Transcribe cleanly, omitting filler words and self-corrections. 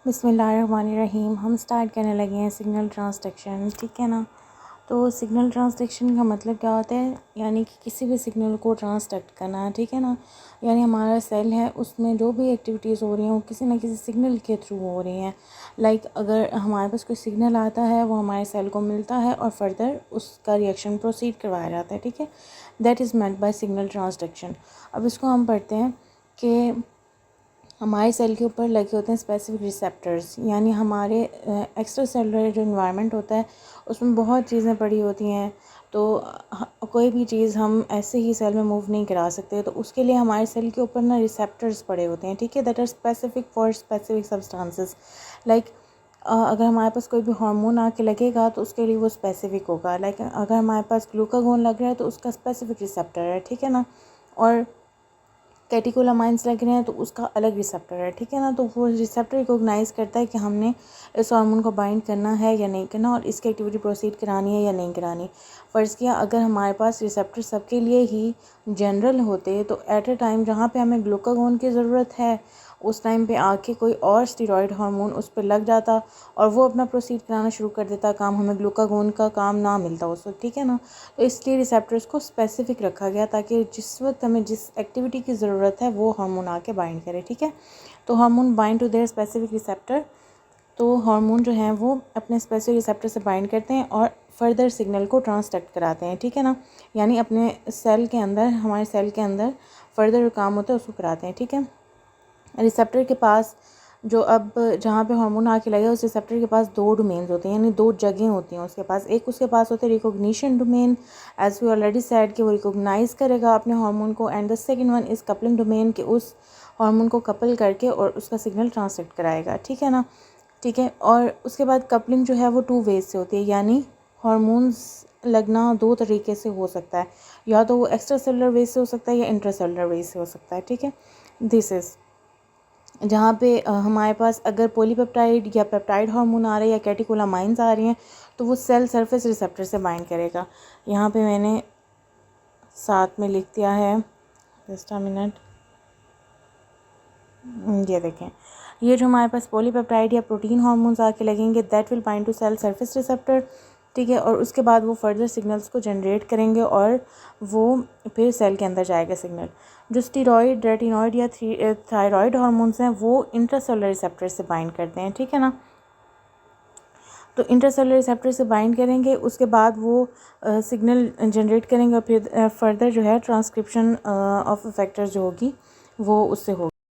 बिस्मिल्लाहिर्रहमानिर्रहीम। हम स्टार्ट करने लगे हैं सिग्नल ट्रांसडक्शन, ठीक है ना। तो सिग्नल ट्रांसडक्शन का मतलब क्या होता है, यानी कि किसी भी सिग्नल को ट्रांसडक्ट करना है, ठीक है ना। यानी हमारा सेल है, उसमें जो भी एक्टिविटीज़ हो रही हैं वो किसी ना किसी सिग्नल के थ्रू हो रही हैं। लाइक अगर हमारे पास कोई सिग्नल आता है वो हमारे सेल को मिलता है और फर्दर उसका रिएक्शन प्रोसीड करवाया जाता है, ठीक है। That is meant buy signal transduction. अब इसको हम पढ़ते हैं कि हमारे सेल के ऊपर लगे होते हैं स्पेसिफिक रिसेप्टर्स, यानी हमारे एक्स्ट्रा सेलुलर जो इन्वायरमेंट होता है उसमें बहुत चीज़ें पड़ी होती हैं। तो कोई भी चीज़ हम ऐसे ही सेल में मूव नहीं करा सकते, तो उसके लिए हमारे सेल के ऊपर ना रिसेप्टर्स पड़े होते हैं, ठीक है। That are specific for specific substances. Like अगर हमारे पास कोई भी हार्मोन आके लगेगा तो उसके लिए वो स्पेसिफिक होगा। लाइक अगर हमारे पास ग्लूकागोन लग रहा है तो उसका स्पेसिफिक रिसेप्टर है, ठीक है ना। और कैटेकोलामाइंस लग रहे हैं तो उसका अलग रिसेप्टर है, ठीक है ना। तो वो रिसेप्टर रिकॉग्नाइज़ करता है कि हमने इस हार्मोन को बाइंड करना है या नहीं करना, और इसकी एक्टिविटी प्रोसीड करानी है या नहीं करानी। फ़र्ज़ किया अगर हमारे पास रिसेप्टर सबके लिए ही जनरल होते तो एट अ टाइम जहाँ पे हमें ग्लूकागोन की ज़रूरत है उस टाइम पे आके कोई और स्टेरॉयड हार्मोन उस पर लग जाता और वो अपना प्रोसीड कराना शुरू कर देता काम, हमें ग्लूकागोन का काम ना मिलता उस वक्त, ठीक है ना। तो इसलिए रिसेप्टर्स को स्पेसिफिक रखा गया ताकि जिस वक्त हमें जिस एक्टिविटी की ज़रूरत है वो हार्मोन आके बाइंड करे, ठीक है। तो hormone bind to their specific receptor. तो हार्मोन जो हैं वो अपने स्पेसिफिक रिसेप्टर से बाइंड करते हैं और फर्दर सिग्नल को ट्रांसडक्ट कराते हैं, ठीक है ना। यानी अपने सेल के अंदर, हमारे सेल के अंदर फर्दर जो काम होता है उसको कराते हैं, ठीक है। रिसेप्टर के पास जो अब जहाँ पे हार्मोन आके लगे उस रिसेप्टर के पास दो डोमेन्स होते हैं, यानी दो जगह होती हैं उसके पास। एक उसके पास होता है recognition domain, as we already said कि वो रिकॉग्नाइज़ करेगा अपने हार्मोन को, and the second one is coupling domain, कि उस हार्मोन को कपल करके और उसका सिग्नल ट्रांसलेट कराएगा, ठीक है ना। ठीक है, और उसके बाद कपलिंग जो है वो 2 वेज से होती है, यानी हार्मोन्स लगना 2 तरीके से हो सकता है, या तो वो एक्स्ट्रा सेलुलर वेज से हो सकता है या इंट्रा सेलुलर वेज से हो सकता है, ठीक है। दिस इज़ जहाँ पे हमारे पास अगर पॉलीपेप्टाइड या पेप्टाइड हार्मोन आ रहे हैं या कैटेकोलामाइंस आ रही हैं तो वो सेल सरफेस रिसेप्टर से बाइंड करेगा। यहाँ पे मैंने साथ में लिख दिया है, जस्ट अ मिनट, ये देखें, ये जो हमारे पास पॉलीपेप्टाइड या प्रोटीन हार्मोन्स आके लगेंगे that will bind to cell surface receptor, ठीक है। और उसके बाद वो फर्दर सिग्नल्स को जनरेट करेंगे और वो फिर सेल के अंदर जाएगा सिग्नल। जो स्टीरॉयड, रेटिनॉयड या थायराइड हार्मोन्स हैं वो इंट्रासेलुलर रिसेप्टर से बाइंड करते हैं, ठीक है ना। तो इंट्रासेलुलर रिसेप्टर से बाइंड करेंगे, उसके बाद वो सिग्नल जनरेट करेंगे और फिर फर्दर जो है ट्रांसक्रिप्शन ऑफ फैक्टर्स जो होगी वो उससे होगी।